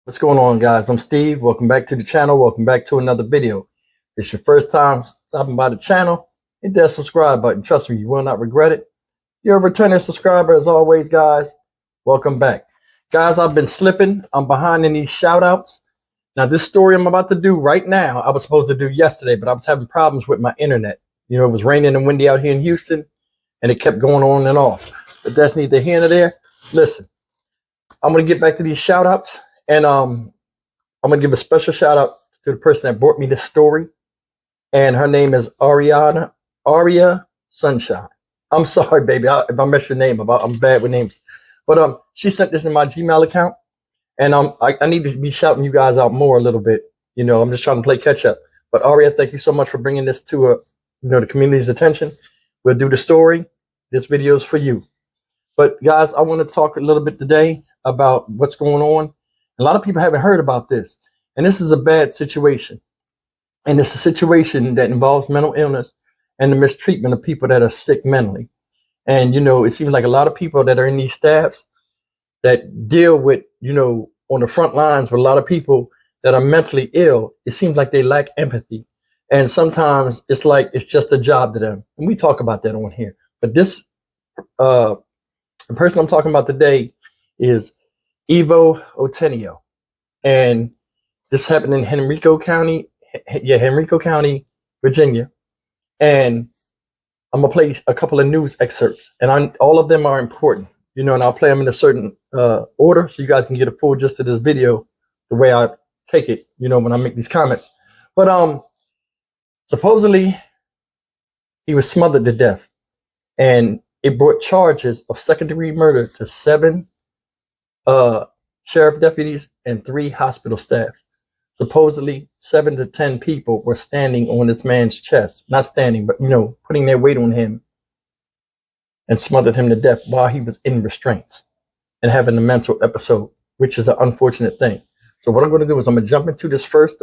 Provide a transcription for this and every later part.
What's going on, guys? I'm Steve. Welcome back to the channel. Welcome back to another video. If it's your first time stopping by the channel, hit that subscribe button. Trust me, you will not regret it. You're a returning subscriber as always, guys. Welcome back. Guys, I've been slipping. I'm behind in these shout outs. Now, this story I'm about to do right now, I was supposed to do yesterday, but I was having problems with my internet. You know, it was raining and windy out here in Houston, and it kept going on and off. But that's neither here nor there. Listen, I'm going to get back to these shout outs. And I'm going to give a special shout out to the person that brought me this story. And her name is Aria Sunshine. I'm sorry, baby, if I mess your name up. I'm bad with names. But she sent this in my Gmail account. And I need to be shouting you guys out more a little bit. You know, I'm just trying to play catch up. But Aria, thank you so much for bringing this to the community's attention. We'll do the story. This video is for you. But guys, I want to talk a little bit today about what's going on. A lot of people haven't heard about this, and this is a bad situation. And it's a situation that involves mental illness and the mistreatment of people that are sick mentally. And, you know, it seems like a lot of people that are in these staffs that deal with, you know, on the front lines with a lot of people that are mentally ill, it seems like they lack empathy. And sometimes it's like it's just a job to them. And we talk about that on here. But this, the person I'm talking about today is Irvo Otieno, and this happened in Henrico County, Virginia. And I'm gonna play a couple of news excerpts, and all of them are important, you know, and I'll play them in a certain order so you guys can get a full gist of this video, the way I take it, you know, when I make these comments. But supposedly he was smothered to death, and it brought charges of second-degree murder to 7 sheriff deputies and 3 hospital staffs. Supposedly 7 to 10 people were standing on this man's chest, not standing, but, you know, putting their weight on him, and smothered him to death while he was in restraints and having a mental episode, which is an unfortunate thing. So what I'm going to do is I'm going to jump into this first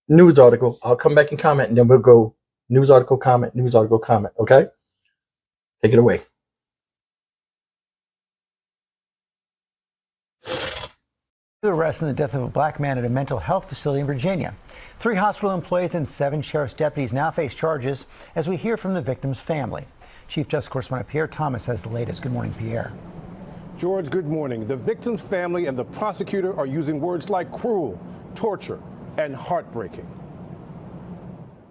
news article. I'll come back and comment, and then we'll go news article, comment, news article, comment. Okay? Take it away. Arrest in the death of a black man at a mental health facility in Virginia. 3 hospital employees and 7 sheriff's deputies now face charges as we hear from the victim's family. Chief Justice Correspondent Pierre Thomas has the latest. Good morning, Pierre. George, good morning. The victim's family and the prosecutor are using words like cruel, torture, and heartbreaking.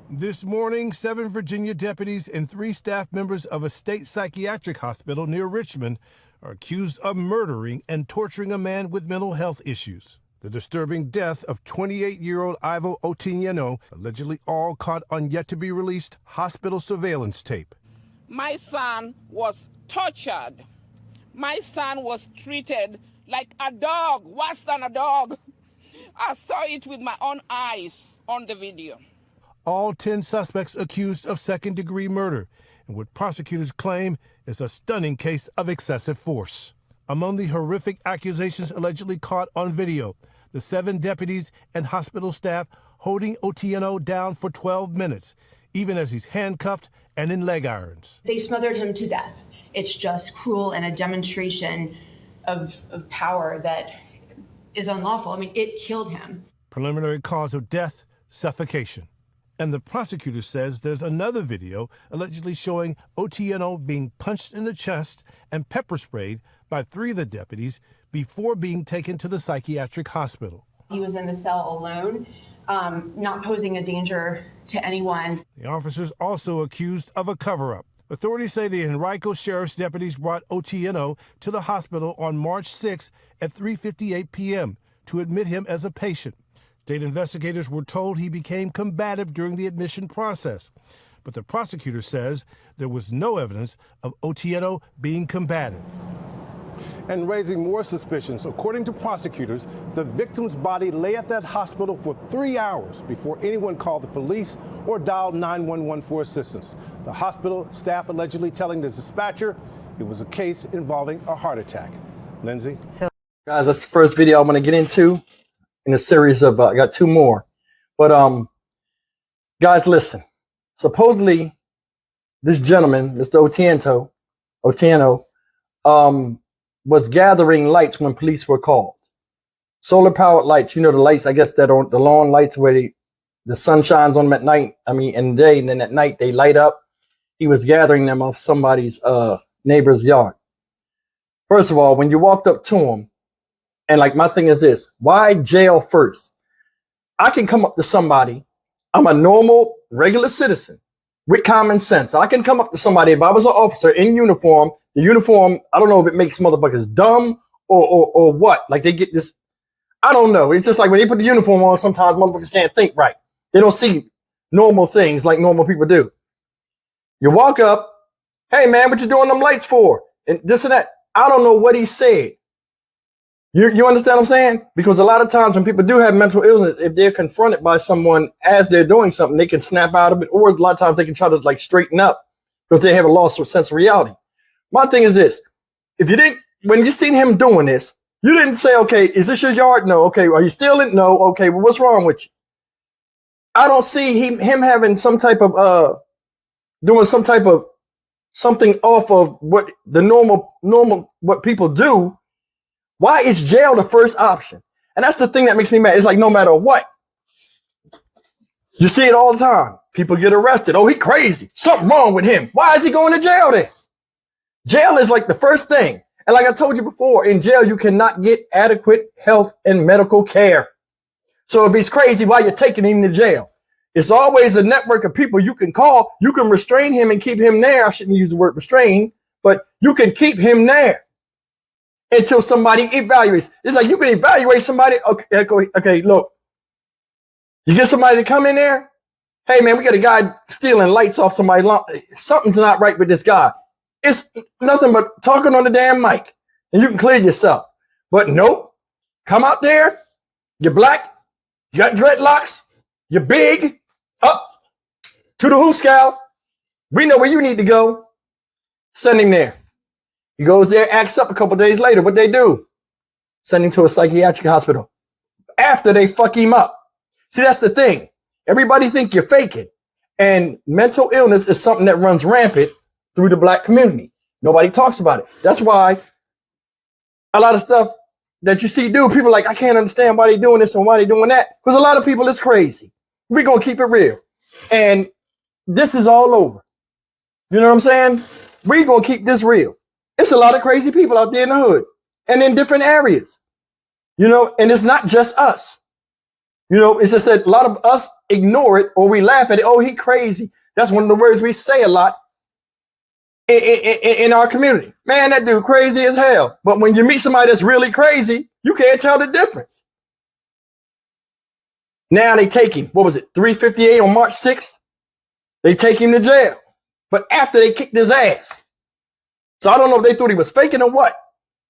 This morning, 7 Virginia deputies and 3 staff members of a state psychiatric hospital near Richmond are accused of murdering and torturing a man with mental health issues. The disturbing death of 28-year-old Irvo Otieno, allegedly all caught on yet-to-be-released hospital surveillance tape. My son was tortured. My son was treated like a dog, worse than a dog. I saw it with my own eyes on the video. All 10 suspects accused of second-degree murder, and what prosecutors claim is a stunning case of excessive force. Among the horrific accusations allegedly caught on video, the 7 deputies and hospital staff holding Otieno down for 12 minutes, even as he's handcuffed and in leg irons. They smothered him to death. It's just cruel and a demonstration of power that is unlawful. I mean, it killed him. Preliminary cause of death, suffocation. And the prosecutor says there's another video allegedly showing Otieno being punched in the chest and pepper sprayed by 3 of the deputies before being taken to the psychiatric hospital. He was in the cell alone, not posing a danger to anyone. The officers also accused of a cover-up. Authorities say the Henrico Sheriff's deputies brought Otieno to the hospital on March 6 at 3:58 p.m. to admit him as a patient. State investigators were told he became combative during the admission process, but the prosecutor says there was no evidence of Otieno being combative. And raising more suspicions, according to prosecutors, the victim's body lay at that hospital for 3 hours before anyone called the police or dialed 911 for assistance. The hospital staff allegedly telling the dispatcher it was a case involving a heart attack. Lindsay? Guys, that's the first video I'm going to get into in a series of, I got 2 more. But guys, listen. Supposedly, this gentleman, Mr. Otieno, was gathering lights when police were called. solar powered lights. You know, the lights, I guess, that are the lawn lights where the sun shines on them at night. I mean, in the day, and then at night they light up. He was gathering them off somebody's neighbor's yard. First of all, when you walked up to him, and like my thing is this, why jail first? I can come up to somebody. I'm a normal, regular citizen with common sense. I can come up to somebody. If I was an officer in uniform, the uniform, I don't know if it makes motherfuckers dumb or what. Like they get this, I don't know. It's just like when they put the uniform on, sometimes motherfuckers can't think right. They don't see normal things like normal people do. You walk up, hey man, what you doing them lights for? And this and that. I don't know what he said. You understand what I'm saying? Because a lot of times when people do have mental illness, if they're confronted by someone as they're doing something, they can snap out of it, or a lot of times they can try to like straighten up because they have a lost sense of reality. My thing is this: if you didn't, when you seen him doing this, you didn't say, "Okay, is this your yard?" No. Okay, are you stealing? No. Okay, well, what's wrong with you? I don't see him having some type of doing some type of something off of what the normal what people do. Why is jail the first option? And that's the thing that makes me mad. It's like no matter what, you see it all the time. People get arrested. Oh, he crazy. Something wrong with him. Why is he going to jail then? Jail is like the first thing. And like I told you before, in jail, you cannot get adequate health and medical care. So if he's crazy, why are you taking him to jail? It's always a network of people you can call. You can restrain him and keep him there. I shouldn't use the word restrain, but you can keep him there until somebody evaluates. It's like you can evaluate somebody. Okay, look. You get somebody to come in there. Hey, man, we got a guy stealing lights off somebody's lawn. Something's not right with this guy. It's nothing but talking on the damn mic, and you can clear yourself. But nope. Come out there. You're black. You got dreadlocks. You're big. Up to the Who Scout. We know where you need to go. Send him there. He goes there, acts up a couple days later. What they do? Send him to a psychiatric hospital after they fuck him up. See, that's the thing. Everybody think you're faking. And mental illness is something that runs rampant through the black community. Nobody talks about it. That's why a lot of stuff that you see do, people are like, I can't understand why they're doing this and why they're doing that. Because a lot of people is crazy. We're going to keep it real. And this is all over. You know what I'm saying? We're going to keep this real. It's a lot of crazy people out there in the hood and in different areas. You know, and it's not just us. You know, it's just that a lot of us ignore it or we laugh at it. Oh, he crazy. That's one of the words we say a lot in our community. Man, that dude crazy as hell. But when you meet somebody that's really crazy, you can't tell the difference. Now they take him. What was it? 358 on March 6th. They take him to jail. But after they kicked his ass. So I don't know if they thought he was faking or what.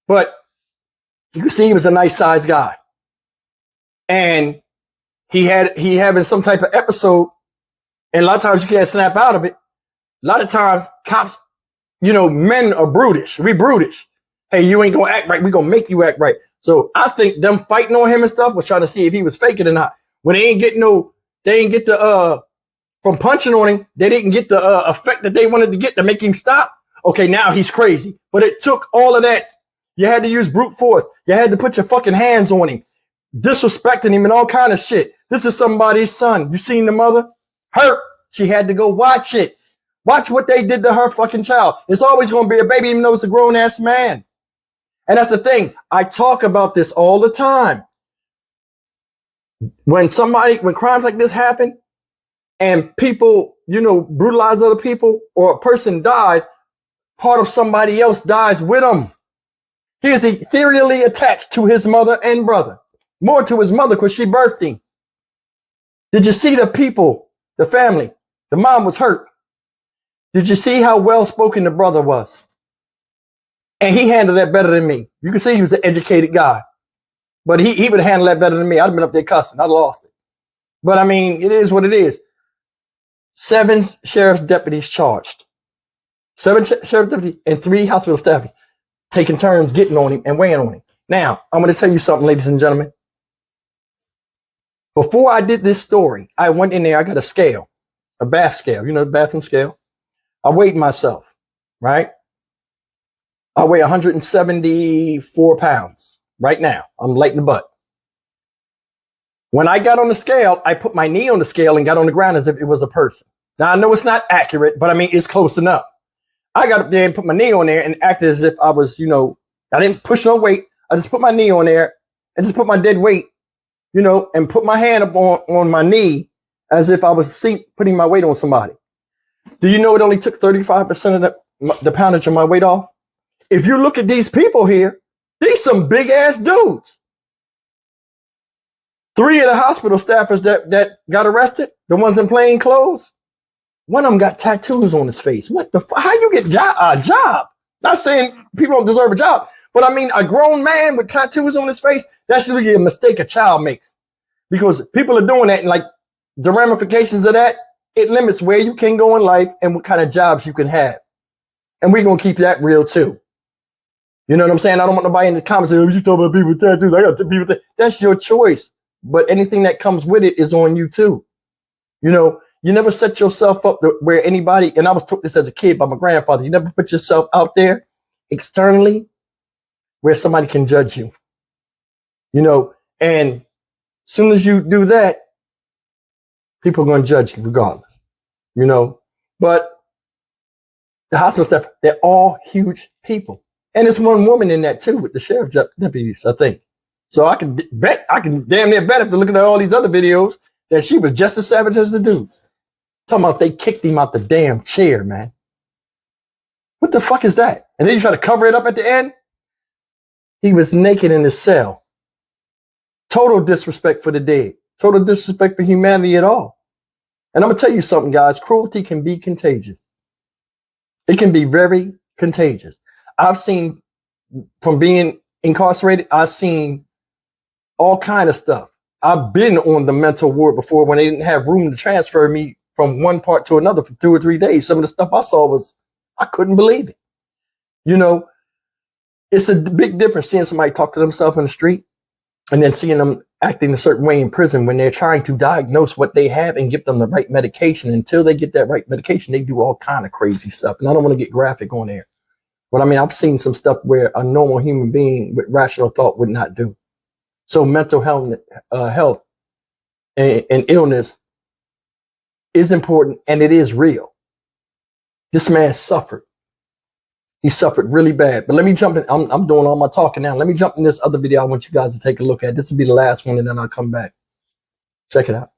But you can see he was a nice sized guy. And he having some type of episode. And a lot of times you can't snap out of it. A lot of times cops, you know, men are brutish. We brutish. Hey, you ain't gonna act right. We gonna make you act right. So I think them fighting on him and stuff was trying to see if he was faking or not. When they ain't get the from punching on him, they didn't get the effect that they wanted to get to make him stop. Okay, now he's crazy. But it took all of that. You had to use brute force. You had to put your fucking hands on him, disrespecting him and all kind of shit. This is somebody's son. You seen the mother? Hurt. She had to go watch it. Watch what they did to her fucking child. It's always going to be a baby, even though it's a grown-ass man. And that's the thing. I talk about this all the time. When crimes like this happen and people, you know, brutalize other people or a person dies, part of somebody else dies with them. He is ethereally attached to his mother and brother. More to his mother because she birthed him. Did you see the people, the family? The mom was hurt. Did you see how well-spoken the brother was? And he handled that better than me. You can see he was an educated guy. But he would have handled that better than me. I'd have been up there cussing. I'd lost it. But I mean, it is what it is. 7 sheriff's deputies charged. 7 sheriff deputies and 3 hospital staff taking turns getting on him and weighing on him. Now, I'm going to tell you something, ladies and gentlemen. Before I did this story, I went in there. I got a scale, a bath scale. You know, the bathroom scale. I weighed myself, right? I weigh 174 pounds right now. I'm light in the butt. When I got on the scale, I put my knee on the scale and got on the ground as if it was a person. Now, I know it's not accurate, but I mean, it's close enough. I got up there and put my knee on there and acted as if I was, I didn't push no weight. I just put my knee on there and just put my dead weight, and put my hand up on my knee as if I was putting my weight on somebody. Do you know it only took 35% of the poundage of my weight off? If you look at these people here, these some big ass dudes. 3 of the hospital staffers that got arrested, the ones in plain clothes, one of them got tattoos on his face. What the fuck? How you get a job? Not saying people don't deserve a job, but I mean, a grown man with tattoos on his face, that's really a mistake a child makes. Because people are doing that, and like the ramifications of that, it limits where you can go in life and what kind of jobs you can have. And we're going to keep that real too. You know what I'm saying? I don't want nobody in the comments saying, oh, you talking about people with tattoos. I got people with tattoos. That's your choice. But anything that comes with it is on you too. You never set yourself up where anybody, and I was taught this as a kid by my grandfather, you never put yourself out there externally where somebody can judge you. And as soon as you do that, people are going to judge you regardless. But the hospital staff, they're all huge people. And there's one woman in that too with the sheriff deputies, I think. So I can damn near bet after looking at all these other videos that she was just as savage as the dudes. Talking about they kicked him out the damn chair, man. What the fuck is that? And then you try to cover it up at the end? He was naked in his cell. Total disrespect for the dead. Total disrespect for humanity at all. And I'm going to tell you something, guys. Cruelty can be contagious. It can be very contagious. I've seen, from being incarcerated, I've seen all kind of stuff. I've been on the mental ward before when they didn't have room to transfer me from one part to another for 2 or 3 days. Some of the stuff I saw I couldn't believe it. It's a big difference seeing somebody talk to themselves in the street and then seeing them acting a certain way in prison when they're trying to diagnose what they have and give them the right medication. Until they get that right medication, they do all kind of crazy stuff. And I don't want to get graphic on there. But I mean, I've seen some stuff where a normal human being with rational thought would not do. So mental health and illness is important, and it is real. This man suffered. He suffered really bad. But let me jump in. I'm doing all my talking now. Let me jump in this other video I want you guys to take a look at. This will be the last one, and then I'll come back. Check it out.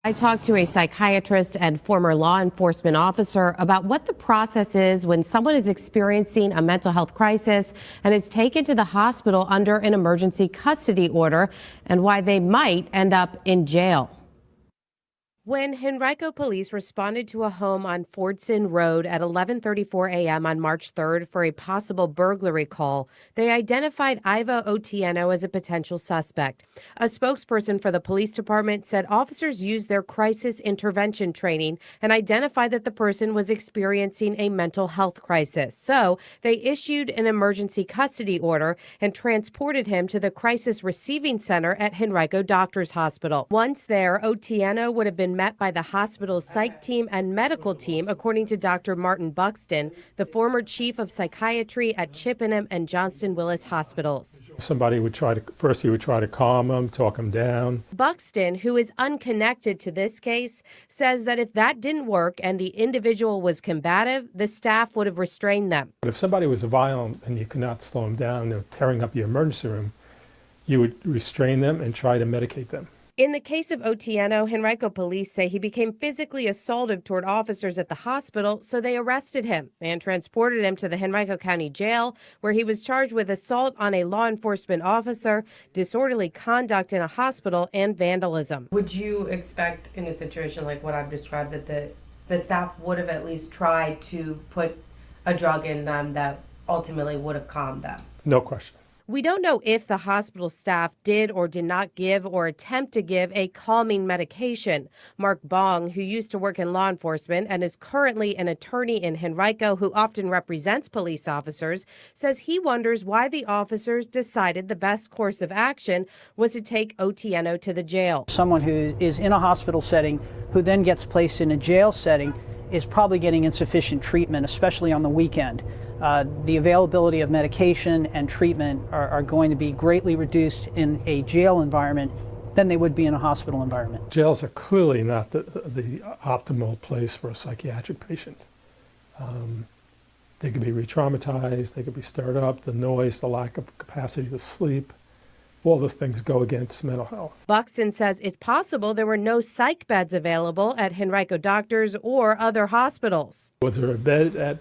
I talked to a psychiatrist and former law enforcement officer about what the process is when someone is experiencing a mental health crisis and is taken to the hospital under an emergency custody order, and why they might end up in jail. When Henrico police responded to a home on Fordson Road at 11:34 a.m. on March 3rd for a possible burglary call, they identified Irvo Otieno as a potential suspect. A spokesperson for the police department said officers used their crisis intervention training and identified that the person was experiencing a mental health crisis. So they issued an emergency custody order and transported him to the crisis receiving center at Henrico Doctors Hospital. Once there, Otieno would have been met by the hospital's psych team and medical team, according to Dr. Martin Buxton, the former chief of psychiatry at Chippenham and Johnston Willis hospitals. Somebody would try to calm him, talk him down. Buxton, who is unconnected to this case, says that if that didn't work and the individual was combative, the staff would have restrained them. But if somebody was violent and you could not slow them down, they're tearing up your emergency room, you would restrain them and try to medicate them. In the case of Otieno, Henrico police say he became physically assaultive toward officers at the hospital, so they arrested him and transported him to the Henrico County Jail, where he was charged with assault on a law enforcement officer, disorderly conduct in a hospital, and vandalism. Would you expect in a situation like what I've described that the staff would have at least tried to put a drug in them that ultimately would have calmed them? No question. We don't know if the hospital staff did or did not give or attempt to give a calming medication. Mark Bong, who used to work in law enforcement and is currently an attorney in Henrico who often represents police officers, says he wonders why the officers decided the best course of action was to take Otieno to the jail. Someone who is in a hospital setting who then gets placed in a jail setting is probably getting insufficient treatment, especially on the weekend. The availability of medication and treatment are going to be greatly reduced in a jail environment than they would be in a hospital environment. Jails are clearly not the optimal place for a psychiatric patient. They could be re-traumatized, they could be stirred up, the noise, the lack of capacity to sleep, all those things go against mental health. Buxton says it's possible there were no psych beds available at Henrico Doctors or other hospitals. Was there a bed at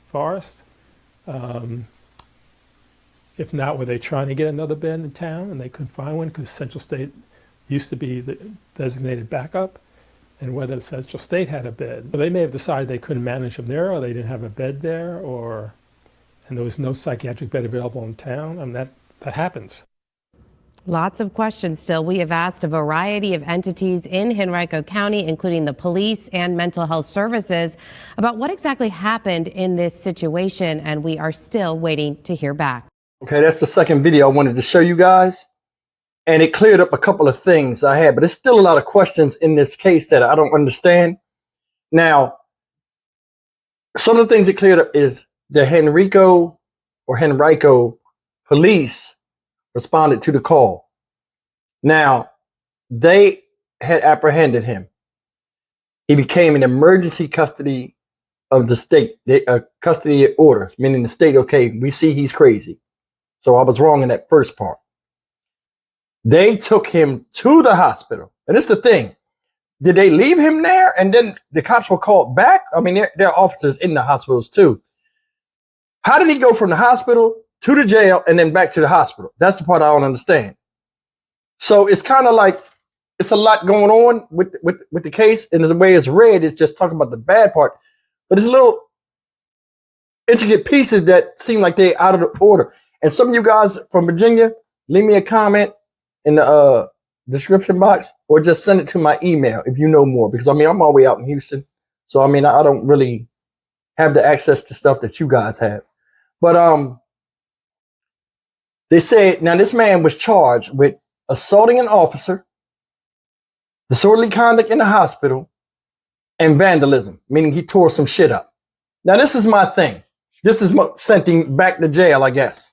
Forest? If not, were they trying to get another bed in town and they couldn't find one because Central State used to be the designated backup? And whether Central State had a bed. They may have decided they couldn't manage them there, or they didn't have a bed there, and there was no psychiatric bed available in town. I mean, that happens. Lots of questions still. We have asked a variety of entities in Henrico County, including the police and mental health services, about what exactly happened in this situation, and we are still waiting to hear back. Okay, that's the second video I wanted to show you guys. And it cleared up a couple of things I had, but there's still a lot of questions in this case that I don't understand. Now, some of the things it cleared up is the Henrico police responded to the call. Now, they had apprehended him. He became in emergency custody of the state, custody order, meaning the state, okay, we see he's crazy. So I was wrong in that first part. They took him to the hospital. And it's the thing. Did they leave him there and then the cops were called back? I mean, there are officers in the hospitals too. How did he go from the hospital to the jail and then back to the hospital? That's the part I don't understand. So it's kind of like it's a lot going on with the case. And the way it's read, it's just talking about the bad part. But it's little intricate pieces that seem like they're out of the order. And some of you guys from Virginia, leave me a comment in the description box or just send it to my email if you know more, because I mean I'm all the way out in Houston, so I mean I don't really have the access to stuff that you guys have. But they said now this man was charged with assaulting an officer, disorderly conduct in the hospital, and vandalism, meaning he tore some shit up. Now this is my thing. This is sent him back to jail, I guess.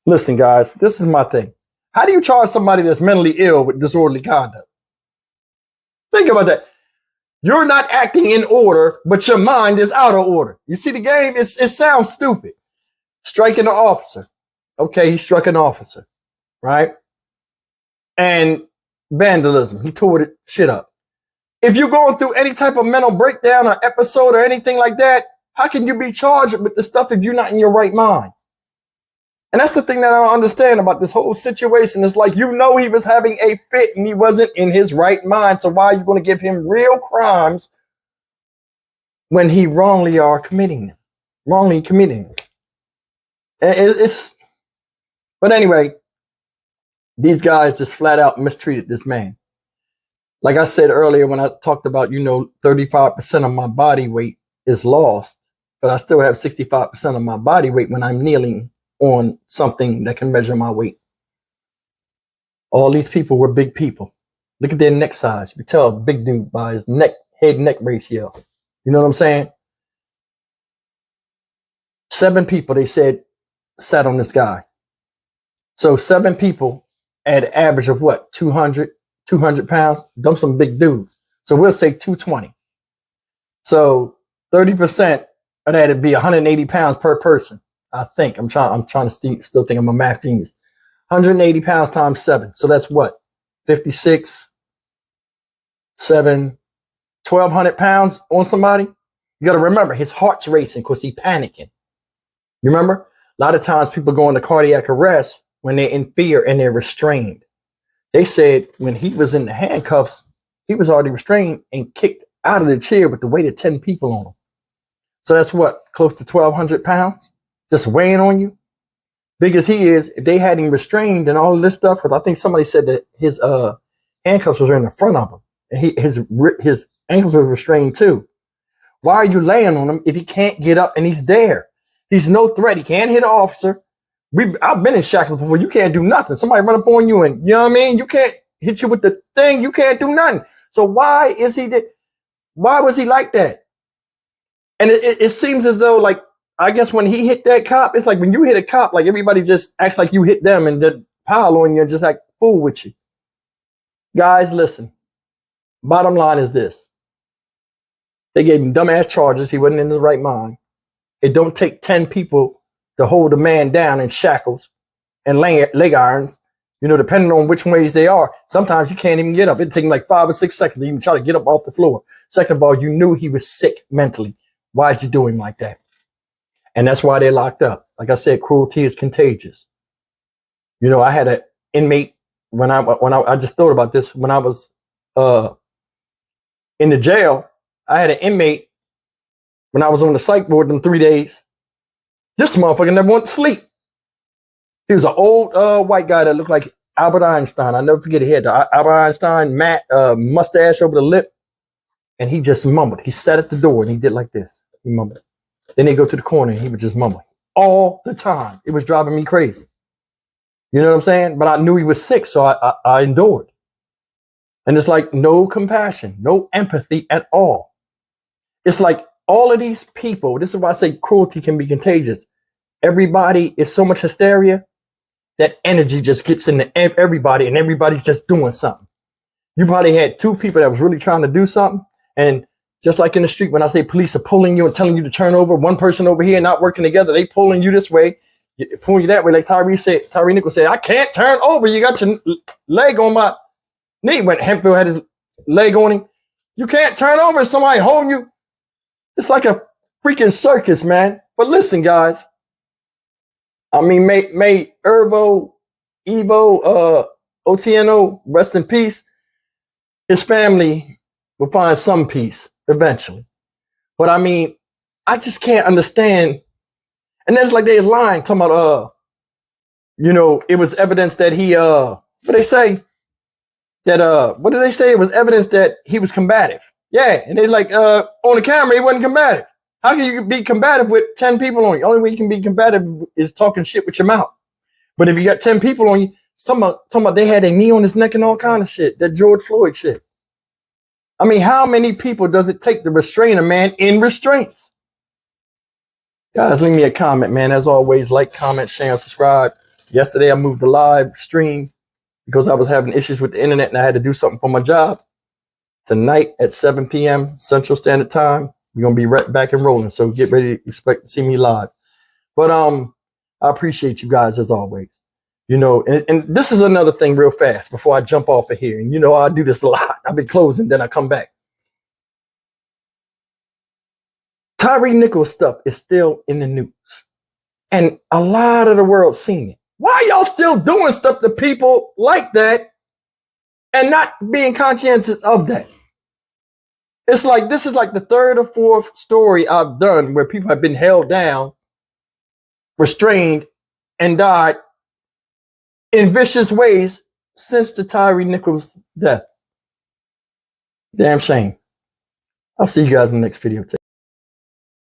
Listen, guys, this is my thing. How do you charge somebody that's mentally ill with disorderly conduct? Think about that. You're not acting in order, but your mind is out of order. You see the game? It sounds stupid. Striking an officer. Okay, he struck an officer, right? And vandalism. He tore the shit up. If you're going through any type of mental breakdown or episode or anything like that, how can you be charged with the stuff if you're not in your right mind? And that's the thing that I don't understand about this whole situation. It's like, you know, he was having a fit and he wasn't in his right mind. So why are you going to give him real crimes when he wrongly committing them? And but anyway, these guys just flat out mistreated this man. Like I said earlier, when I talked about, 35% of my body weight is lost, but I still have 65% of my body weight when I'm kneeling on something that can measure my weight. All these people were big people. Look at their neck size. You can tell a big dude by his head-neck ratio. You know what I'm saying? 7 people, they said, sat on this guy. So 7 people at an average of what? 200 pounds? Dump some big dudes. So we'll say 220. So 30% of that would be 180 pounds per person. I think I'm trying to still think I'm a math genius. 180 pounds times 7. So that's what? 56, 7, 1,200 pounds on somebody. You got to remember his heart's racing because he's panicking. You remember? A lot of times people go into cardiac arrest when they're in fear and they're restrained. They said when he was in the handcuffs, he was already restrained and kicked out of the chair with the weight of 10 people on him. So that's what? Close to 1,200 pounds? Just weighing on you. Big as he is, if they had him restrained and all of this stuff, because I think somebody said that his handcuffs were in the front of him. And his ankles were restrained too. Why are you laying on him if he can't get up and he's there? He's no threat. He can't hit an officer. I've been in shackles before. You can't do nothing. Somebody run up on you and, you know what I mean? You can't hit you with the thing. You can't do nothing. So why was he like that? And it seems as though, like, I guess when he hit that cop, it's like when you hit a cop, like everybody just acts like you hit them and then pile on you and just act fool with you. Guys, listen. Bottom line is this. They gave him dumbass charges. He wasn't in the right mind. It don't take 10 people to hold a man down in shackles and leg irons, you know, depending on which ways they are. Sometimes you can't even get up. It'd take him like 5 or 6 seconds to even try to get up off the floor. Second of all, you knew he was sick mentally. Why'd you do him like that? And that's why they're locked up. Like I said, cruelty is contagious. You know, I had an inmate when I just thought about this when I was in the jail. I had an inmate when I was on the psych ward them 3 days. This motherfucker never went to sleep. He was an old white guy that looked like Albert Einstein. I never forget it. He had the Albert Einstein mustache over the lip, and he just mumbled. He sat at the door and he did like this. He mumbled. Then they go to the corner and he would just mumble all the time. It was driving me crazy. You know what I'm saying? But I knew he was sick, so I endured. And it's like no compassion, no empathy at all. It's like all of these people, this is why I say cruelty can be contagious. Everybody is so much hysteria that energy just gets into everybody and everybody's just doing something. You probably had 2 people that was really trying to do something, and just like in the street, when I say police are pulling you and telling you to turn over, one person over here not working together, they pulling you this way, pulling you that way. Like Tyree Nichols said, I can't turn over. You got your leg on my knee. When Hemphill had his leg on him, you can't turn over. Somebody holding you. It's like a freaking circus, man. But listen, guys. I mean, may Irvo Otieno, rest in peace. His family will find some peace eventually. But I mean, I just can't understand. And that's like they're lying, talking about, you know, it was evidence that he, what they say? That, what did they say? It was evidence that he was combative. Yeah, and they like, on the camera, he wasn't combative. How can you be combative with 10 people on you? Only way you can be combative is talking shit with your mouth. But if you got 10 people on you, it's talking about they had a knee on his neck and all kind of shit. That George Floyd shit. I mean, how many people does it take to restrain a man in restraints? Guys, leave me a comment, man. As always, like, comment, share, and subscribe. Yesterday, I moved the live stream because I was having issues with the internet and I had to do something for my job. Tonight at 7 p.m. Central Standard Time, we're going to be right back and rolling. So get ready to expect to see me live. But I appreciate you guys as always. You know, and this is another thing real fast before I jump off of here. And you know, I do this a lot. I'll be closing, then I come back. Tyree Nichols stuff is still in the news. And a lot of the world's seen it. Why y'all still doing stuff to people like that and not being conscientious of that? It's like, this is like the 3rd or 4th story I've done where people have been held down, restrained, and died in vicious ways since the Tyree Nichols death. Damn shame. I'll see you guys in the next video. Take